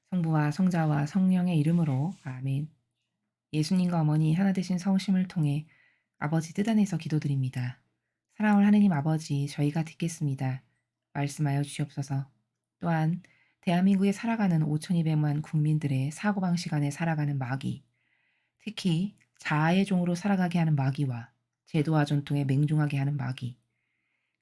성부와 성자와 성령의 이름으로 아멘. 예수님과 어머니 하나 되신 성심을 통해 아버지 뜻 안에서 기도드립니다. 사랑하는 하느님 아버지, 저희가 듣겠습니다. 말씀하여 주시옵소서. 또한 대한민국에 살아가는 5,200만 국민들의 사고방식 안에 살아가는 마귀, 특히 자아의 종으로 살아가게 하는 마귀와 제도와 전통에 맹종하게 하는 마귀,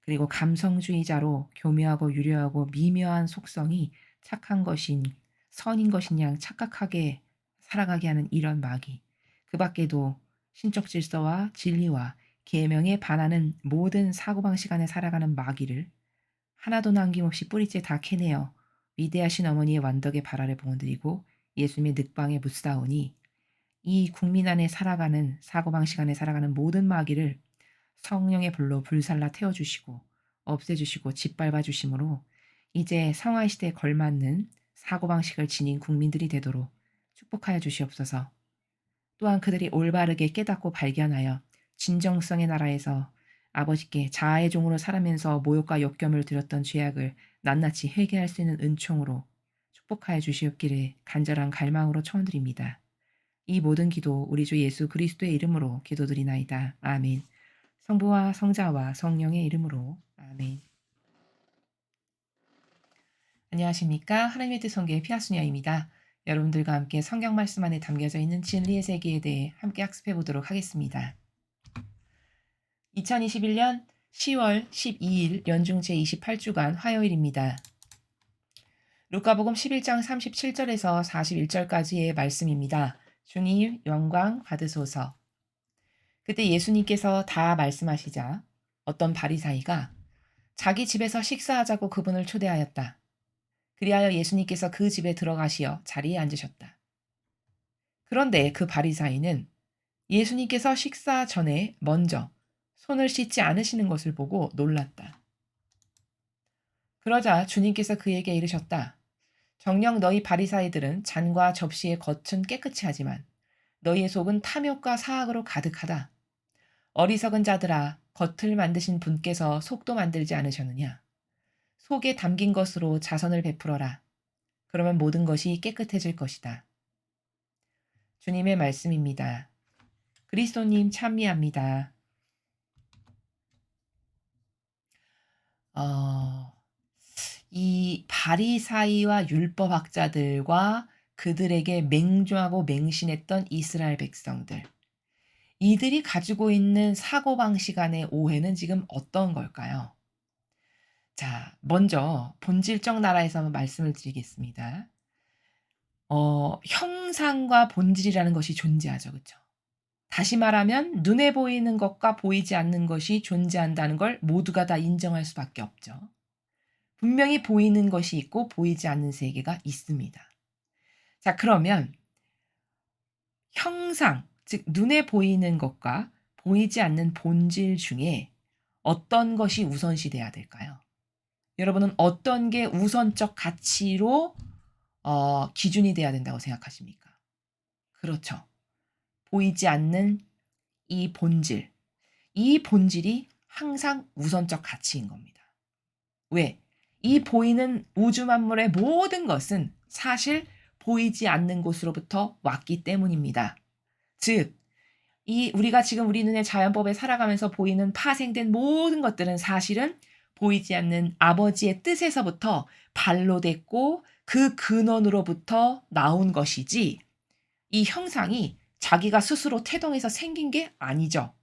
그리고 감성주의자로 교묘하고 유려하고 미묘한 속성이 착한 것인 선인 것인 양 착각하게 살아가게 하는 이런 마귀. 그 밖에도 신적 질서와 진리와 계명에 반하는 모든 사고방식 안에 살아가는 마귀를 하나도 남김없이 뿌리째 다 캐내어 위대하신 어머니의 완덕의 발아래 봉헌드리고 예수님의 늑방에 묻사오니 이 국민 안에 살아가는 사고방식 안에 살아가는 모든 마귀를 성령의 불로 불살라 태워주시고 없애주시고 짓밟아 주심으로 이제 성화 시대에 걸맞는 사고방식을 지닌 국민들이 되도록 축복하여 주시옵소서. 또한 그들이 올바르게 깨닫고 발견하여 진정성의 나라에서 아버지께 자아의 종으로 살아면서 모욕과 역경을 들였던 죄악을 낱낱이 회개할 수 있는 은총으로 축복하여 주시옵기를 간절한 갈망으로 청드립니다. 이 모든 기도 우리 주 예수 그리스도의 이름으로 기도드리나이다. 아멘. 성부와 성자와 성령의 이름으로 아멘. 안녕하십니까? 하나님의 뜻 성교의 피아수녀입니다. 여러분들과 함께 성경 말씀 안에 담겨져 있는 진리의 세계에 대해 함께 학습해 보도록 하겠습니다. 2021년 10월 12일 연중 제28주간 화요일입니다. 루카복음 11장 37절에서 41절까지의 말씀입니다. 주님 영광 받으소서. 그때 예수님께서 다 말씀하시자 어떤 바리사이가 자기 집에서 식사하자고 그분을 초대하였다. 그리하여 예수님께서 그 집에 들어가시어 자리에 앉으셨다. 그런데 그 바리사이는 예수님께서 식사 전에 먼저 손을 씻지 않으시는 것을 보고 놀랐다. 그러자 주님께서 그에게 이르셨다. 정녕 너희 바리사이들은 잔과 접시의 겉은 깨끗이 하지만 너희의 속은 탐욕과 사악으로 가득하다. 어리석은 자들아, 겉을 만드신 분께서 속도 만들지 않으셨느냐? 속에 담긴 것으로 자선을 베풀어라. 그러면 모든 것이 깨끗해질 것이다. 주님의 말씀입니다. 그리스도님 찬미합니다. 이 바리사이와 율법학자들과 그들에게 맹조하고 맹신했던 이스라엘 백성들. 이들이 가지고 있는 사고방식 안의 오해는 지금 어떤 걸까요? 자, 먼저 본질적 나라에서 말씀을 드리겠습니다. 형상과 본질이라는 것이 존재하죠. 그렇죠? 다시 말하면 눈에 보이는 것과 보이지 않는 것이 존재한다는 걸 모두가 다 인정할 수밖에 없죠. 분명히 보이는 것이 있고 보이지 않는 세계가 있습니다. 자, 그러면 형상, 즉 눈에 보이는 것과 보이지 않는 본질 중에 어떤 것이 우선시돼야 될까요? 여러분은 어떤 게 우선적 가치로 기준이 돼야 된다고 생각하십니까? 그렇죠. 보이지 않는 이 본질. 이 본질이 항상 우선적 가치인 겁니다. 왜? 이 보이는 우주 만물의 모든 것은 사실 보이지 않는 곳으로부터 왔기 때문입니다. 즉, 우리가 지금 우리 눈의 자연법에 살아가면서 보이는 파생된 모든 것들은 사실은 보이지 않는 아버지의 뜻에서부터 발로됐고 그 근원으로부터 나온 것이지 이 형상이 자기가 스스로 태동해서 생긴 게 아니죠.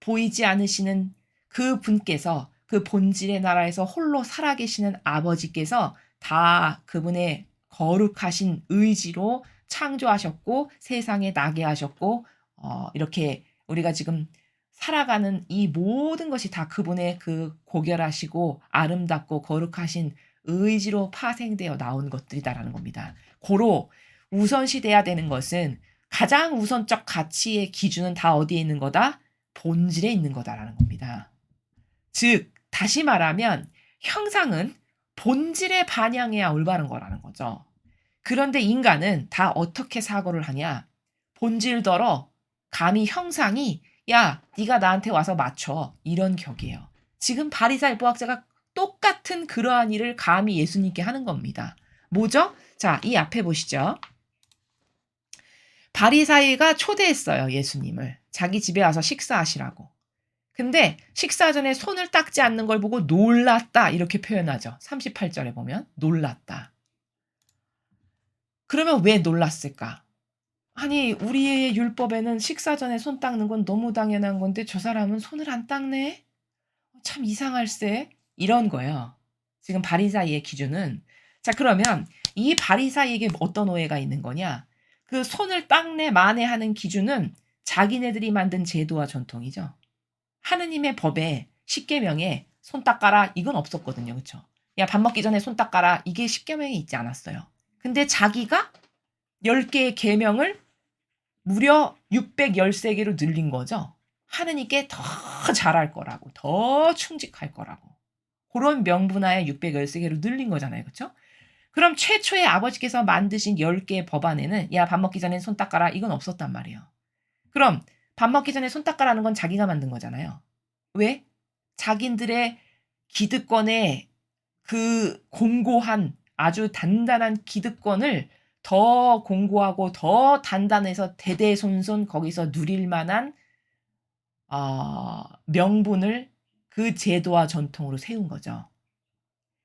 보이지 않으시는 그 분께서 그 본질의 나라에서 홀로 살아계시는 아버지께서 다 그분의 거룩하신 의지로 창조하셨고 세상에 나게 하셨고 이렇게 우리가 지금 살아가는 이 모든 것이 다 그분의 그 고결하시고 아름답고 거룩하신 의지로 파생되어 나온 것들이다라는 겁니다. 고로 우선시돼야 되는 것은 가장 우선적 가치의 기준은 다 어디에 있는 거다? 본질에 있는 거다라는 겁니다. 즉, 다시 말하면 형상은 본질에 반영해야 올바른 거라는 거죠. 그런데 인간은 다 어떻게 사고를 하냐? 본질더러 감히 형상이 야, 네가 나한테 와서 맞춰. 이런 격이에요. 지금 바리사의 율법학자가 똑같은 그러한 일을 감히 예수님께 하는 겁니다. 뭐죠? 자, 이 앞에 보시죠. 바리사이가 초대했어요, 예수님을. 자기 집에 와서 식사하시라고. 근데 식사 전에 손을 닦지 않는 걸 보고 놀랐다 이렇게 표현하죠. 38절에 보면 놀랐다. 그러면 왜 놀랐을까? 아니 우리의 율법에는 식사 전에 손 닦는 건 너무 당연한 건데 저 사람은 손을 안 닦네? 참 이상할세. 이런 거예요. 지금 바리사이의 기준은. 자 그러면 이 바리사이에게 어떤 오해가 있는 거냐? 그 손을 닦네 마네 하는 기준은 자기네들이 만든 제도와 전통이죠. 하느님의 법에 십계명에 손 닦아라 이건 없었거든요. 그렇죠? 야 밥 먹기 전에 손 닦아라 이게 십계명에 있지 않았어요. 근데 자기가 10개의 계명을 무려 613개로 늘린 거죠. 하느님께 더 잘할 거라고 더 충직할 거라고 그런 명분하에 613개로 늘린 거잖아요. 그렇죠? 그럼 최초의 아버지께서 만드신 10개의 법안에는 야 밥 먹기 전에 손 닦아라 이건 없었단 말이에요. 그럼 밥 먹기 전에 손 닦아라는 건 자기가 만든 거잖아요. 왜? 자긴들의 기득권에 그 공고한 아주 단단한 기득권을 더 공고하고 더 단단해서 대대손손 거기서 누릴 만한 명분을 그 제도와 전통으로 세운 거죠.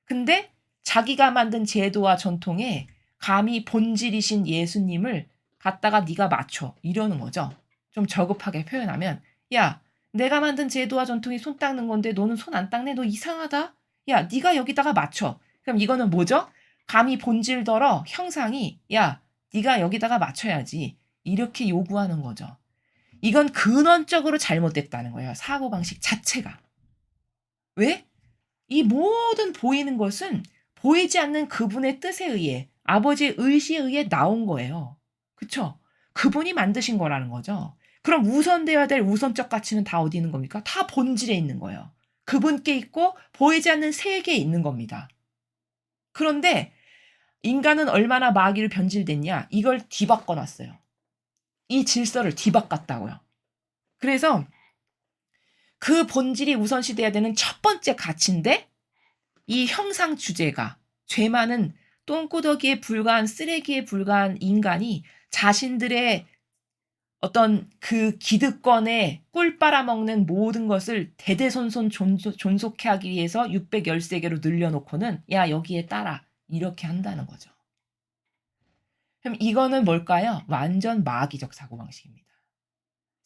근데 자기가 만든 제도와 전통에 감히 본질이신 예수님을 갖다가 네가 맞춰 이러는 거죠. 좀 저급하게 표현하면 야 내가 만든 제도와 전통이 손 닦는 건데 너는 손 안 닦네? 너 이상하다. 야 네가 여기다가 맞춰. 그럼 이거는 뭐죠? 감히 본질더러 형상이 야 네가 여기다가 맞춰야지 이렇게 요구하는 거죠. 이건 근원적으로 잘못됐다는 거예요. 사고방식 자체가. 왜? 이 모든 보이는 것은 보이지 않는 그분의 뜻에 의해 아버지의 의지에 의해 나온 거예요. 그쵸? 그분이 만드신 거라는 거죠. 그럼 우선되어야 될 우선적 가치는 다 어디 있는 겁니까? 다 본질에 있는 거예요. 그분께 있고 보이지 않는 세계에 있는 겁니다. 그런데 인간은 얼마나 마귀를 변질됐냐? 이걸 뒤바꿔 놨어요. 이 질서를 뒤바꿨다고요. 그래서 그 본질이 우선시돼야 되는 첫 번째 가치인데 이 형상 주제가 죄 많은 똥구더기에 불과한 쓰레기에 불과한 인간이 자신들의 어떤 그 기득권에 꿀 빨아먹는 모든 것을 대대손손 존속해 하기 위해서 613개로 늘려놓고는 야 여기에 따라 이렇게 한다는 거죠. 그럼 이거는 뭘까요? 완전 마귀적 사고방식입니다.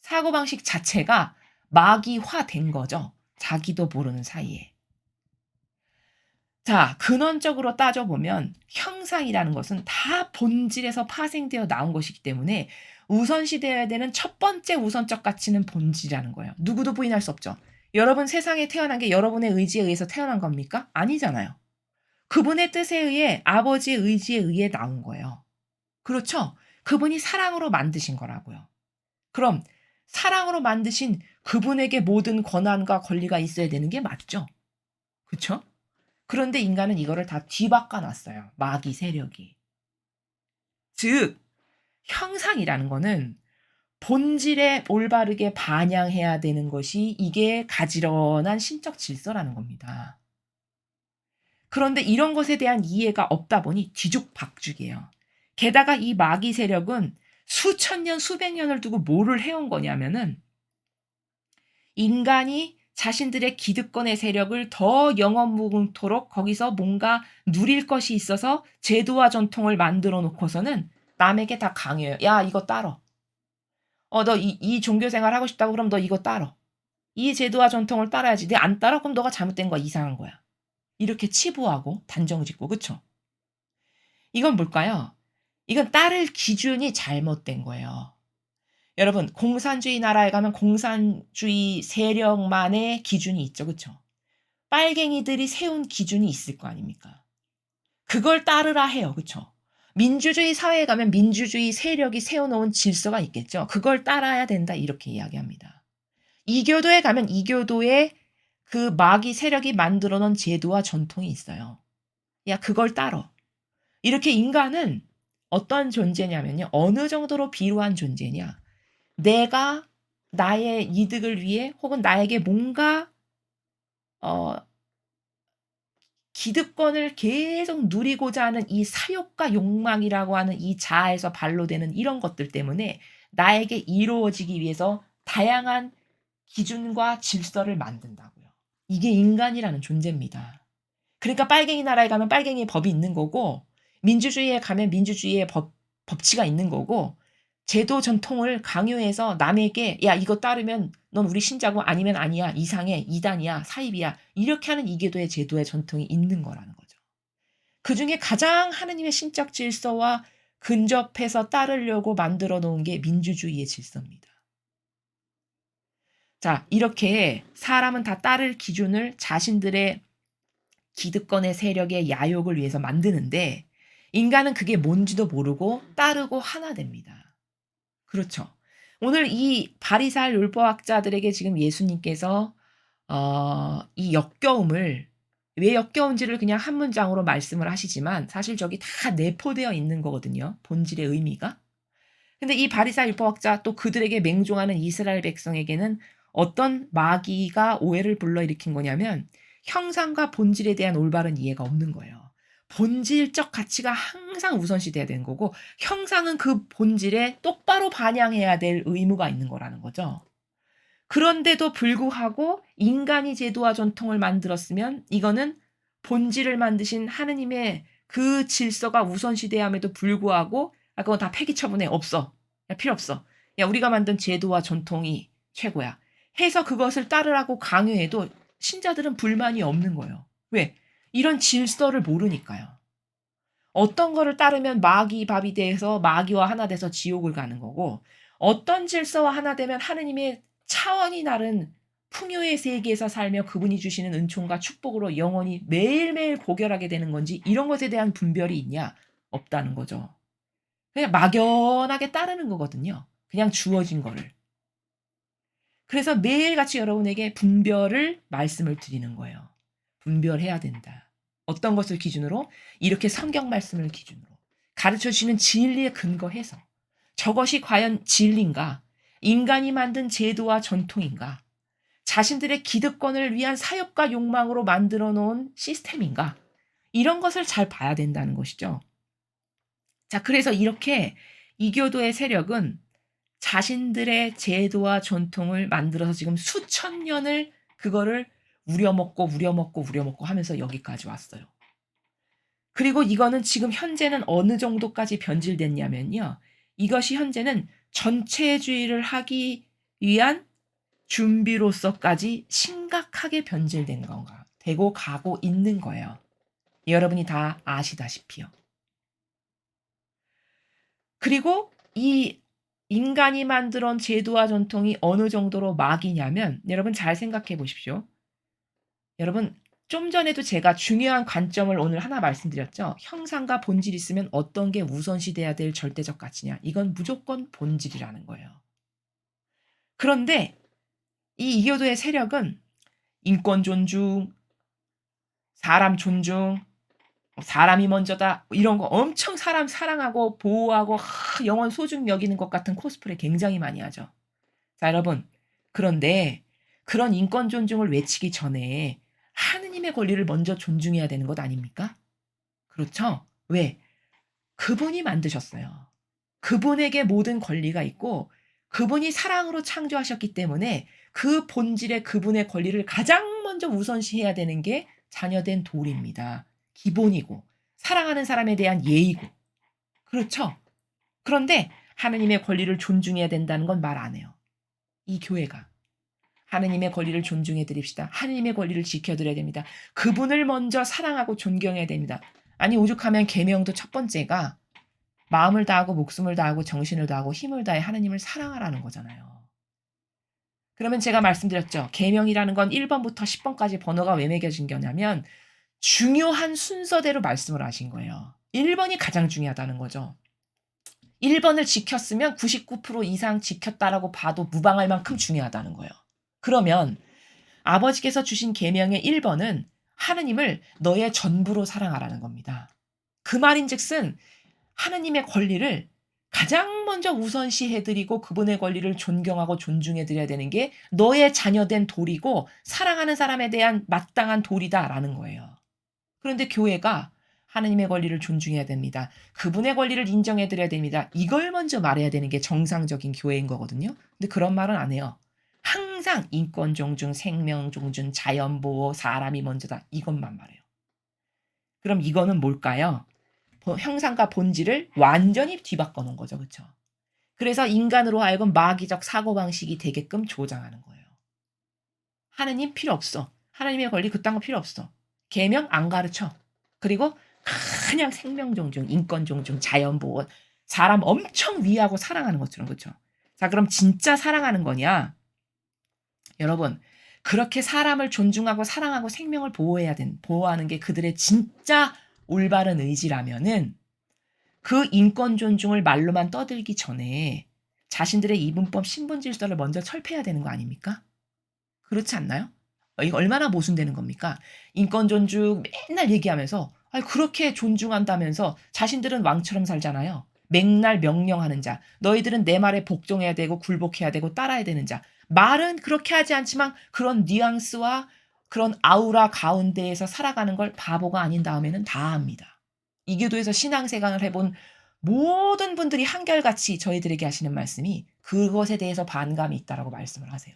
사고방식 자체가 마귀화된 거죠. 자기도 모르는 사이에. 자, 근원적으로 따져보면 형상이라는 것은 다 본질에서 파생되어 나온 것이기 때문에 우선시되어야 되는 첫 번째 우선적 가치는 본질이라는 거예요. 누구도 부인할 수 없죠. 여러분 세상에 태어난 게 여러분의 의지에 의해서 태어난 겁니까? 아니잖아요. 그분의 뜻에 의해 아버지의 의지에 의해 나온 거예요. 그렇죠? 그분이 사랑으로 만드신 거라고요. 그럼 사랑으로 만드신 그분에게 모든 권한과 권리가 있어야 되는 게 맞죠? 그렇죠? 그런데 인간은 이거를 다 뒤바꿔 놨어요. 마귀 세력이. 즉 형상이라는 거는 본질에 올바르게 반영해야 되는 것이 이게 가지런한 신적 질서라는 겁니다. 그런데 이런 것에 대한 이해가 없다 보니 뒤죽박죽이에요. 게다가 이 마귀 세력은 수천 년, 수백 년을 두고 뭐를 해온 거냐면은 인간이 자신들의 기득권의 세력을 더 영원무궁토록 거기서 뭔가 누릴 것이 있어서 제도와 전통을 만들어 놓고서는 남에게 다 강요해요. 야, 이거 따라. 너 이 종교 생활 하고 싶다고 그럼 너 이거 따라. 이 제도와 전통을 따라야지. 내 안 따라? 그럼 너가 잘못된 거야. 이상한 거야. 이렇게 치부하고 단정 짓고, 그쵸? 이건 뭘까요? 이건 따를 기준이 잘못된 거예요. 여러분 공산주의 나라에 가면 공산주의 세력만의 기준이 있죠. 그쵸? 빨갱이들이 세운 기준이 있을 거 아닙니까? 그걸 따르라 해요. 그쵸? 민주주의 사회에 가면 민주주의 세력이 세워놓은 질서가 있겠죠. 그걸 따라야 된다 이렇게 이야기합니다. 이교도에 가면 이교도의 그 마귀 세력이 만들어 놓은 제도와 전통이 있어요. 야 그걸 따라. 이렇게 인간은 어떤 존재냐면요. 어느 정도로 비루한 존재냐. 내가 나의 이득을 위해 혹은 나에게 뭔가 어 기득권을 계속 누리고자 하는 이 사욕과 욕망이라고 하는 이 자아에서 발로되는 이런 것들 때문에 나에게 이루어지기 위해서 다양한 기준과 질서를 만든다고요. 이게 인간이라는 존재입니다. 그러니까 빨갱이 나라에 가면 빨갱이의 법이 있는 거고 민주주의에 가면 민주주의의 법치가 있는 거고 제도 전통을 강요해서 남에게 야 이거 따르면 넌 우리 신자고 아니면 아니야 이상해 이단이야 사입이야 이렇게 하는 이교도의 제도의 전통이 있는 거라는 거죠. 그중에 가장 하느님의 신적 질서와 근접해서 따르려고 만들어 놓은 게 민주주의의 질서입니다. 자, 이렇게 사람은 다 따를 기준을 자신들의 기득권의 세력의 야욕을 위해서 만드는데 인간은 그게 뭔지도 모르고 따르고 하나 됩니다. 그렇죠. 오늘 이 바리새인 율법학자들에게 지금 예수님께서 이 역겨움을 왜 역겨운지를 그냥 한 문장으로 말씀을 하시지만 사실 저기 다 내포되어 있는 거거든요. 본질의 의미가. 근데 이 바리새인 율법학자 또 그들에게 맹종하는 이스라엘 백성에게는 어떤 마귀가 오해를 불러일으킨 거냐면 형상과 본질에 대한 올바른 이해가 없는 거예요. 본질적 가치가 항상 우선시 돼야 되는 거고 형상은 그 본질에 똑바로 반영해야 될 의무가 있는 거라는 거죠. 그런데도 불구하고 인간이 제도와 전통을 만들었으면 이거는 본질을 만드신 하느님의 그 질서가 우선시돼야함에도 불구하고 그건 다 폐기 처분해 없어. 야 필요 없어. 야 우리가 만든 제도와 전통이 최고야. 해서 그것을 따르라고 강요해도 신자들은 불만이 없는 거예요. 왜? 이런 질서를 모르니까요. 어떤 거를 따르면 마귀 밥이 돼서 마귀와 하나 돼서 지옥을 가는 거고 어떤 질서와 하나 되면 하느님의 차원이 다른 풍요의 세계에서 살며 그분이 주시는 은총과 축복으로 영원히 매일매일 고결하게 되는 건지 이런 것에 대한 분별이 있냐? 없다는 거죠. 그냥 막연하게 따르는 거거든요. 그냥 주어진 거를. 그래서 매일같이 여러분에게 분별을 말씀을 드리는 거예요. 분별해야 된다. 어떤 것을 기준으로? 이렇게 성경 말씀을 기준으로 가르쳐 주시는 진리에 근거해서 저것이 과연 진리인가? 인간이 만든 제도와 전통인가? 자신들의 기득권을 위한 사욕과 욕망으로 만들어 놓은 시스템인가? 이런 것을 잘 봐야 된다는 것이죠. 자, 그래서 이렇게 이교도의 세력은 자신들의 제도와 전통을 만들어서 지금 수천 년을 그거를 우려먹고 하면서 여기까지 왔어요. 그리고 이거는 지금 현재는 어느 정도까지 변질됐냐면요. 이것이 현재는 전체주의를 하기 위한 준비로서까지 심각하게 변질된 건가 되고 가고 있는 거예요. 여러분이 다 아시다시피요. 그리고 이 인간이 만들어 온 제도와 전통이 어느 정도로 막이냐면 여러분 잘 생각해 보십시오. 여러분 좀 전에도 제가 중요한 관점을 오늘 하나 말씀드렸죠. 형상과 본질이 있으면 어떤 게 우선시 돼야 될 절대적 가치냐. 이건 무조건 본질이라는 거예요. 그런데 이 이교도의 세력은 인권 존중, 사람 존중, 사람이 먼저다 이런 거 엄청 사람 사랑하고 보호하고 영원 소중히 여기는 것 같은 코스프레 굉장히 많이 하죠. 자 여러분 그런데 그런 인권 존중을 외치기 전에 하느님의 권리를 먼저 존중해야 되는 것 아닙니까? 그렇죠? 왜? 그분이 만드셨어요. 그분에게 모든 권리가 있고 그분이 사랑으로 창조하셨기 때문에 그 본질의 그분의 권리를 가장 먼저 우선시해야 되는 게 자녀된 도리입니다. 기본이고 사랑하는 사람에 대한 예의고 그렇죠? 그런데 하느님의 권리를 존중해야 된다는 건 말 안 해요. 이 교회가. 하느님의 권리를 존중해 드립시다. 하느님의 권리를 지켜드려야 됩니다. 그분을 먼저 사랑하고 존경해야 됩니다. 아니 오죽하면 계명도 첫 번째가 마음을 다하고 목숨을 다하고 정신을 다하고 힘을 다해 하느님을 사랑하라는 거잖아요. 그러면 제가 말씀드렸죠. 계명이라는 건 1번부터 10번까지 번호가 왜 매겨진 거냐면 중요한 순서대로 말씀을 하신 거예요. 1번이 가장 중요하다는 거죠. 1번을 지켰으면 99% 이상 지켰다라고 봐도 무방할 만큼 중요하다는 거예요. 그러면 아버지께서 주신 계명의 1번은 하느님을 너의 전부로 사랑하라는 겁니다. 그 말인즉슨 하느님의 권리를 가장 먼저 우선시해드리고 그분의 권리를 존경하고 존중해드려야 되는 게 너의 자녀된 도리고 사랑하는 사람에 대한 마땅한 도리다라는 거예요. 그런데 교회가 하나님의 권리를 존중해야 됩니다. 그분의 권리를 인정해 드려야 됩니다. 이걸 먼저 말해야 되는 게 정상적인 교회인 거거든요. 근데 그런 말은 안 해요. 항상 인권 존중, 생명 존중, 자연 보호, 사람이 먼저다. 이것만 말해요. 그럼 이거는 뭘까요? 형상과 본질을 완전히 뒤바꿔 놓은 거죠. 그렇죠? 그래서 인간으로 하여금 마귀적 사고방식이 되게끔 조장하는 거예요. 하느님 필요 없어. 하나님의 권리 그딴 거 필요 없어. 계명 안 가르쳐. 그리고 그냥 생명 존중, 인권 존중, 자연 보호, 사람 엄청 위하고 사랑하는 것처럼. 그렇죠? 자, 그럼 진짜 사랑하는 거냐? 여러분, 그렇게 사람을 존중하고 사랑하고 생명을 보호하는 게 그들의 진짜 올바른 의지라면은 그 인권 존중을 말로만 떠들기 전에 자신들의 이분법 신분 질서를 먼저 철폐해야 되는 거 아닙니까? 그렇지 않나요? 이거 얼마나 모순되는 겁니까? 인권 존중 맨날 얘기하면서 그렇게 존중한다면서 자신들은 왕처럼 살잖아요. 맥날 명령하는 자. 너희들은 내 말에 복종해야 되고 굴복해야 되고 따라야 되는 자. 말은 그렇게 하지 않지만 그런 뉘앙스와 그런 아우라 가운데에서 살아가는 걸 바보가 아닌 다음에는 다 합니다. 이교도에서 신앙생활을 해본 모든 분들이 한결같이 저희들에게 하시는 말씀이 그것에 대해서 반감이 있다라고 말씀을 하세요.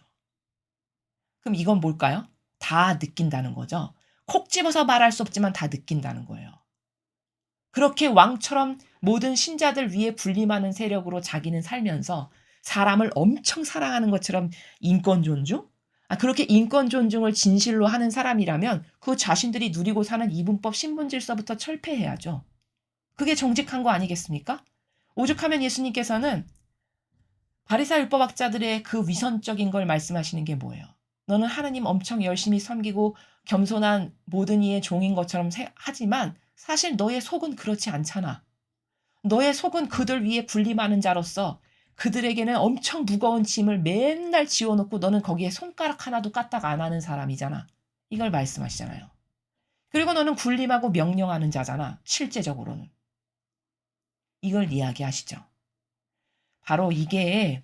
그럼 이건 뭘까요? 다 느낀다는 거죠. 콕 집어서 말할 수 없지만 다 느낀다는 거예요. 그렇게 왕처럼 모든 신자들 위에 군림하는 세력으로 자기는 살면서 사람을 엄청 사랑하는 것처럼 인권 존중? 그렇게 인권 존중을 진실로 하는 사람이라면 그 자신들이 누리고 사는 이분법 신분 질서부터 철폐해야죠. 그게 정직한 거 아니겠습니까? 오죽하면 예수님께서는 바리새인 율법학자들의 그 위선적인 걸 말씀하시는 게 뭐예요? 너는 하나님 엄청 열심히 섬기고 겸손한 모든 이의 종인 것처럼 하지만 사실 너의 속은 그렇지 않잖아. 너의 속은 그들 위에 군림하는 자로서 그들에게는 엄청 무거운 짐을 맨날 지워놓고 너는 거기에 손가락 하나도 까딱 안 하는 사람이잖아. 이걸 말씀하시잖아요. 그리고 너는 군림하고 명령하는 자잖아. 실제적으로는. 이걸 이야기하시죠. 바로 이게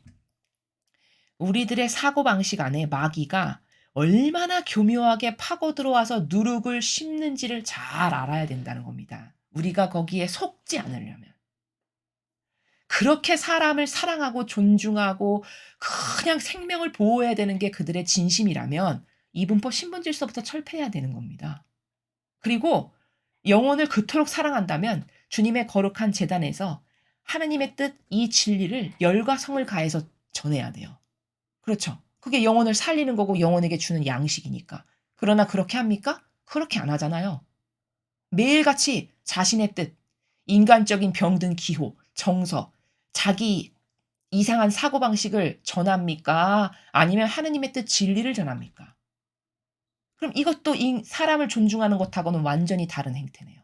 우리들의 사고방식 안에 마귀가 얼마나 교묘하게 파고 들어와서 누룩을 심는지를 잘 알아야 된다는 겁니다. 우리가 거기에 속지 않으려면. 그렇게 사람을 사랑하고 존중하고 그냥 생명을 보호해야 되는 게 그들의 진심이라면 이분법 신분질서부터 철폐해야 되는 겁니다. 그리고 영혼을 그토록 사랑한다면 주님의 거룩한 제단에서 하나님의 뜻, 이 진리를 열과 성을 가해서 전해야 돼요. 그렇죠. 그게 영혼을 살리는 거고 영혼에게 주는 양식이니까. 그러나 그렇게 합니까? 그렇게 안 하잖아요. 매일같이 자신의 뜻, 인간적인 병든 기호, 정서, 자기 이상한 사고방식을 전합니까? 아니면 하느님의 뜻 진리를 전합니까? 그럼 이것도 사람을 존중하는 것하고는 완전히 다른 행태네요.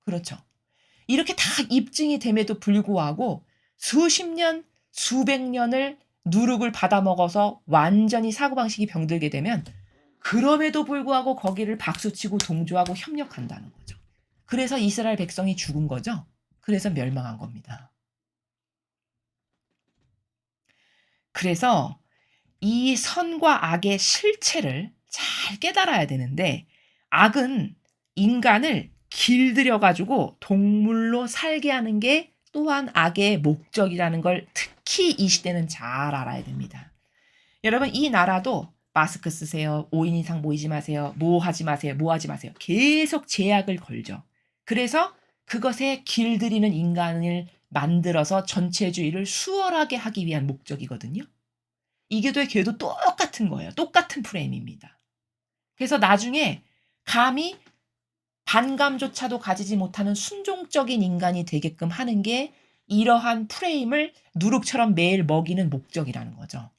그렇죠. 이렇게 다 입증이 됨에도 불구하고 수십 년, 수백 년을 누룩을 받아먹어서 완전히 사고방식이 병들게 되면 그럼에도 불구하고 거기를 박수치고 동조하고 협력한다는 거죠. 그래서 이스라엘 백성이 죽은 거죠. 그래서 멸망한 겁니다. 그래서 이 선과 악의 실체를 잘 깨달아야 되는데 악은 인간을 길들여가지고 동물로 살게 하는 게 또한 악의 목적이라는 걸 특히 이 시대는 잘 알아야 됩니다. 여러분 이 나라도 마스크 쓰세요. 5인 이상 모이지 마세요. 뭐 하지 마세요. 뭐 하지 마세요. 계속 제약을 걸죠. 그래서 그것에 길들이는 인간을 만들어서 전체주의를 수월하게 하기 위한 목적이거든요. 이교도의 교회도 똑같은 거예요. 똑같은 프레임입니다. 그래서 나중에 감히 반감조차도 가지지 못하는 순종적인 인간이 되게끔 하는 게 이러한 프레임을 누룩처럼 매일 먹이는 목적이라는 거죠.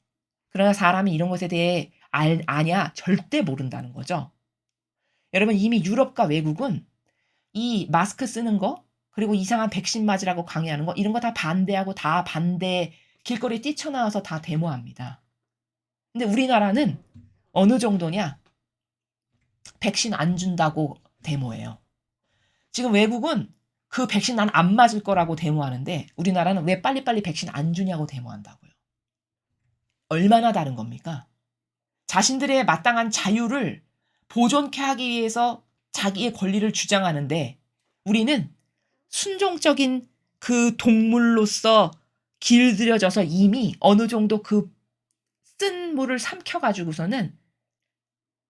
그러나 사람이 이런 것에 대해 아냐? 절대 모른다는 거죠. 여러분 이미 유럽과 외국은 이 마스크 쓰는 거 그리고 이상한 백신 맞으라고 강요하는 거 이런 거 다 반대하고 다 반대 길거리에 뛰쳐나와서 다 데모합니다. 근데 우리나라는 어느 정도냐? 백신 안 준다고 데모해요. 지금 외국은 그 백신 난 안 맞을 거라고 데모하는데 우리나라는 왜 빨리빨리 백신 안 주냐고 데모한다고요. 얼마나 다른 겁니까? 자신들의 마땅한 자유를 보존케 하기 위해서 자기의 권리를 주장하는데 우리는 순종적인 그 동물로서 길들여져서 이미 어느 정도 그 쓴 물을 삼켜가지고서는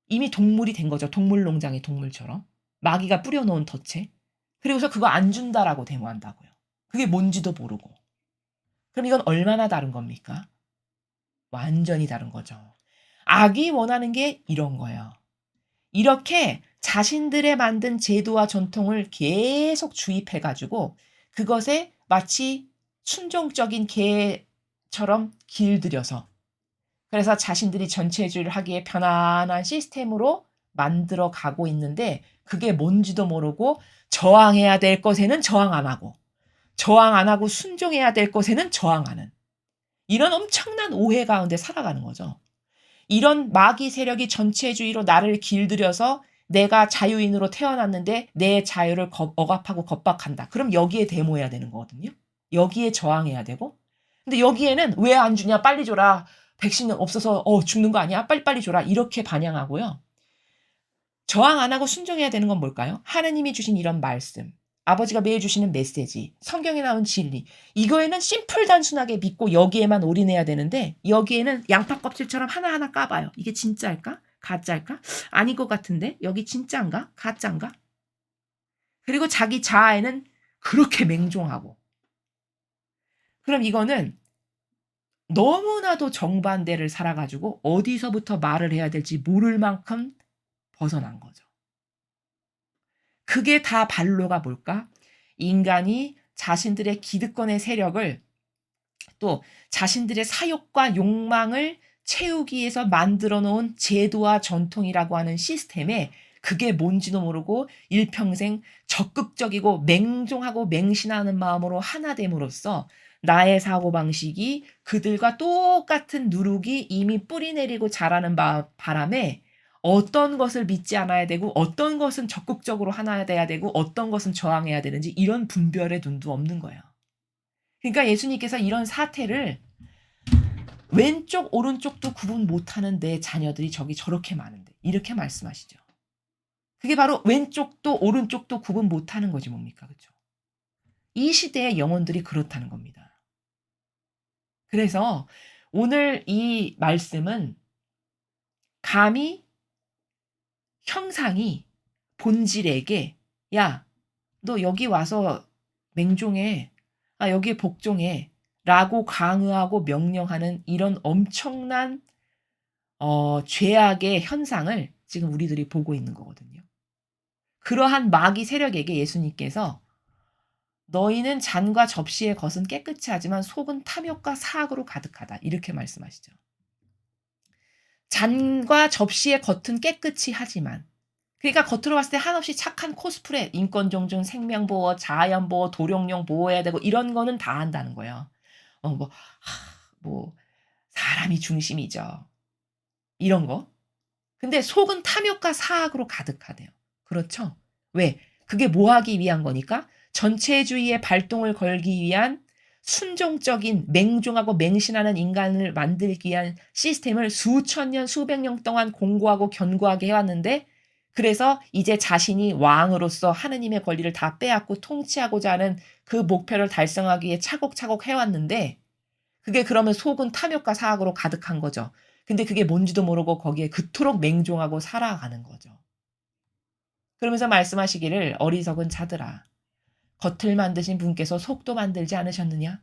이미 동물이 된 거죠. 동물농장의 동물처럼. 마귀가 뿌려놓은 덫에. 그리고서 그거 안 준다라고 데모한다고요. 그게 뭔지도 모르고. 그럼 이건 얼마나 다른 겁니까? 완전히 다른 거죠. 악이 원하는 게 이런 거예요. 이렇게 자신들의 만든 제도와 전통을 계속 주입해가지고 그것에 마치 순종적인 개처럼 길들여서 그래서 자신들이 전체주의를 하기에 편안한 시스템으로 만들어 가고 있는데 그게 뭔지도 모르고 저항해야 될 것에는 저항 안 하고 저항 안 하고 순종해야 될 것에는 저항하는 이런 엄청난 오해 가운데 살아가는 거죠. 이런 마귀 세력이 전체주의로 나를 길들여서 내가 자유인으로 태어났는데 내 자유를 억압하고 겁박한다. 그럼 여기에 데모해야 되는 거거든요. 여기에 저항해야 되고. 근데 여기에는 왜 안 주냐? 빨리 줘라. 백신 없어서 죽는 거 아니야? 빨리빨리 줘라. 이렇게 반영하고요. 저항 안 하고 순종해야 되는 건 뭘까요? 하나님이 주신 이런 말씀. 아버지가 매일 주시는 메시지, 성경에 나온 진리. 이거에는 심플 단순하게 믿고 여기에만 올인해야 되는데 여기에는 양파 껍질처럼 하나하나 까봐요. 이게 진짜일까? 가짜일까? 아닌 것 같은데 여기 진짜인가? 가짜인가? 그리고 자기 자아에는 그렇게 맹종하고. 그럼 이거는 너무나도 정반대를 살아가지고 어디서부터 말을 해야 될지 모를 만큼 벗어난 거죠. 그게 다 반로가 뭘까? 인간이 자신들의 기득권의 세력을 또 자신들의 사욕과 욕망을 채우기 위해서 만들어 놓은 제도와 전통이라고 하는 시스템에 그게 뭔지도 모르고 일평생 적극적이고 맹종하고 맹신하는 마음으로 하나 됨으로써 나의 사고방식이 그들과 똑같은 누룩이 이미 뿌리 내리고 자라는 바람에 어떤 것을 믿지 않아야 되고 어떤 것은 적극적으로 하나 돼야 되고 어떤 것은 저항해야 되는지 이런 분별의 눈도 없는 거예요. 그러니까 예수님께서 이런 사태를 왼쪽 오른쪽도 구분 못하는 내 자녀들이 저기 저렇게 많은데 이렇게 말씀하시죠. 그게 바로 왼쪽도 오른쪽도 구분 못하는 거지 뭡니까? 그렇죠? 이 시대의 영혼들이 그렇다는 겁니다. 그래서 오늘 이 말씀은 감히 형상이 본질에게 야, 너 여기 와서 맹종해. 여기에 복종해. 라고 강요하고 명령하는 이런 엄청난 죄악의 현상을 지금 우리들이 보고 있는 거거든요. 그러한 마귀 세력에게 예수님께서 너희는 잔과 접시의 겉은 깨끗이 하지만 속은 탐욕과 사악으로 가득하다. 이렇게 말씀하시죠. 잔과 접시의 겉은 깨끗이 하지만 그러니까 겉으로 봤을 때 한없이 착한 코스프레, 인권 존중, 생명 보호, 자연 보호, 도룡령 보호해야 되고 이런 거는 다 한다는 거예요. 뭐 사람이 중심이죠. 이런 거. 근데 속은 탐욕과 사악으로 가득하대요. 그렇죠? 왜? 그게 뭐 하기 위한 거니까? 전체주의의 발동을 걸기 위한 순종적인 맹종하고 맹신하는 인간을 만들기 위한 시스템을 수천 년, 수백 년 동안 공고하고 견고하게 해왔는데 그래서 이제 자신이 왕으로서 하느님의 권리를 다 빼앗고 통치하고자 하는 그 목표를 달성하기 위해 차곡차곡 해왔는데 그게 그러면 속은 탐욕과 사악으로 가득한 거죠. 근데 그게 뭔지도 모르고 거기에 그토록 맹종하고 살아가는 거죠. 그러면서 말씀하시기를 어리석은 자들아 겉을 만드신 분께서 속도 만들지 않으셨느냐?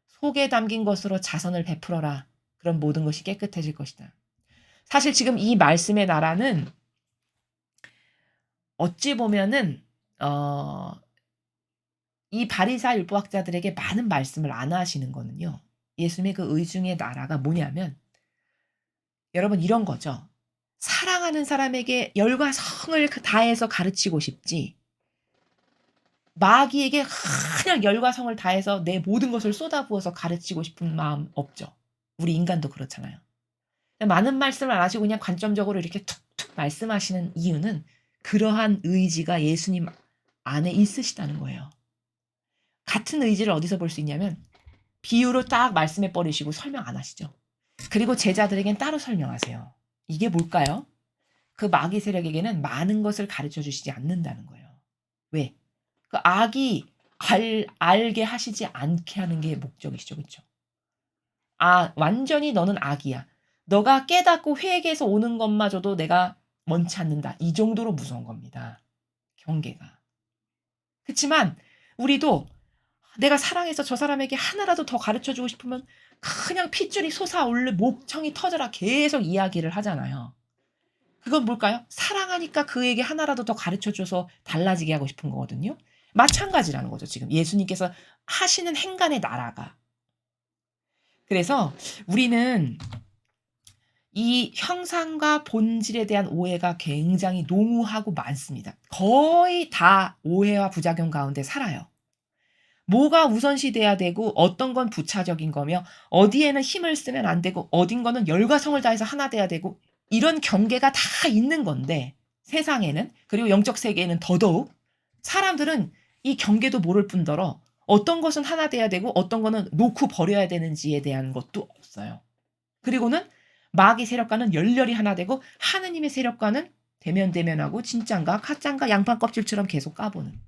속에 담긴 것으로 자선을 베풀어라. 그럼 모든 것이 깨끗해질 것이다. 사실 지금 이 말씀의 나라는 어찌 보면은 이 바리사 율법학자들에게 많은 말씀을 안 하시는 거는요. 예수님의 그 의중의 나라가 뭐냐면 여러분 이런 거죠. 사랑하는 사람에게 열과 성을 다해서 가르치고 싶지 마귀에게 그냥 열과 성을 다해서 내 모든 것을 쏟아부어서 가르치고 싶은 마음 없죠. 우리 인간도 그렇잖아요. 많은 말씀을 안 하시고 그냥 관점적으로 이렇게 툭툭 말씀하시는 이유는 그러한 의지가 예수님 안에 있으시다는 거예요. 같은 의지를 어디서 볼 수 있냐면 비유로 딱 말씀해 버리시고 설명 안 하시죠. 그리고 제자들에겐 따로 설명하세요. 이게 뭘까요? 그 마귀 세력에게는 많은 것을 가르쳐 주시지 않는다는 거예요. 왜? 그 악이 알게 하시지 않게 하는 게 목적이시죠. 그쵸? 완전히 너는 악이야. 너가 깨닫고 회개해서 오는 것마저도 내가 원치 않는다. 이 정도로 무서운 겁니다. 경계가. 그치만 우리도 내가 사랑해서 저 사람에게 하나라도 더 가르쳐 주고 싶으면 그냥 핏줄이 솟아오르 목청이 터져라 계속 이야기를 하잖아요. 그건 뭘까요? 사랑하니까 그에게 하나라도 더 가르쳐 줘서 달라지게 하고 싶은 거거든요. 마찬가지라는 거죠, 지금. 예수님께서 하시는 행간의 나라가. 그래서 우리는 이 형상과 본질에 대한 오해가 굉장히 농후하고 많습니다. 거의 다 오해와 부작용 가운데 살아요. 뭐가 우선시 돼야 되고 어떤 건 부차적인 거며 어디에는 힘을 쓰면 안 되고 어딘 거는 열과 성을 다해서 하나 돼야 되고 이런 경계가 다 있는 건데 세상에는 그리고 영적 세계에는 더더욱 사람들은 이 경계도 모를 뿐더러 어떤 것은 하나 돼야 되고 어떤 거는 놓고 버려야 되는지에 대한 것도 없어요. 그리고는 마귀 세력과는 열렬히 하나 되고 하느님의 세력과는 대면대면하고 진짠가 가짠가 양파 껍질처럼 계속 까보는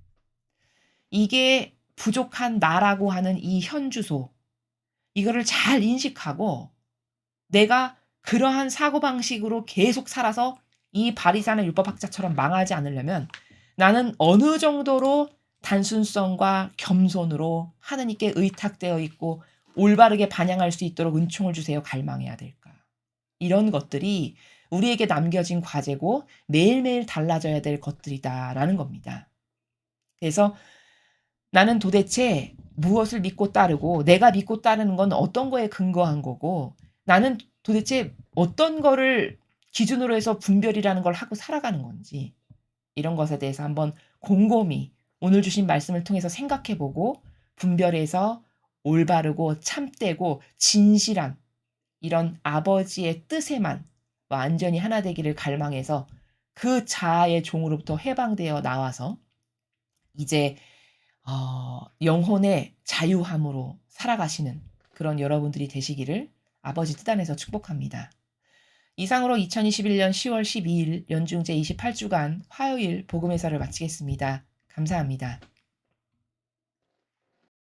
이게 부족한 나라고 하는 이 현주소 이거를 잘 인식하고 내가 그러한 사고방식으로 계속 살아서 이 바리새인의 율법학자처럼 망하지 않으려면 나는 어느 정도로 단순성과 겸손으로 하느님께 의탁되어 있고 올바르게 반영할 수 있도록 은총을 주세요 갈망해야 될까. 이런 것들이 우리에게 남겨진 과제고 매일매일 달라져야 될 것들이다라는 겁니다. 그래서 나는 도대체 무엇을 믿고 따르고 내가 믿고 따르는 건 어떤 거에 근거한 거고 나는 도대체 어떤 거를 기준으로 해서 분별이라는 걸 하고 살아가는 건지 이런 것에 대해서 한번 곰곰이 오늘 주신 말씀을 통해서 생각해 보고 분별해서 올바르고 참되고 진실한 이런 아버지의 뜻에만 완전히 하나 되기를 갈망해서 그 자아의 종으로부터 해방되어 나와서 이제 영혼의 자유함으로 살아가시는 그런 여러분들이 되시기를 아버지 뜻 안에서 축복합니다. 이상으로 2021년 10월 12일 연중 제28주간 화요일 복음 회사를 마치겠습니다. 감사합니다.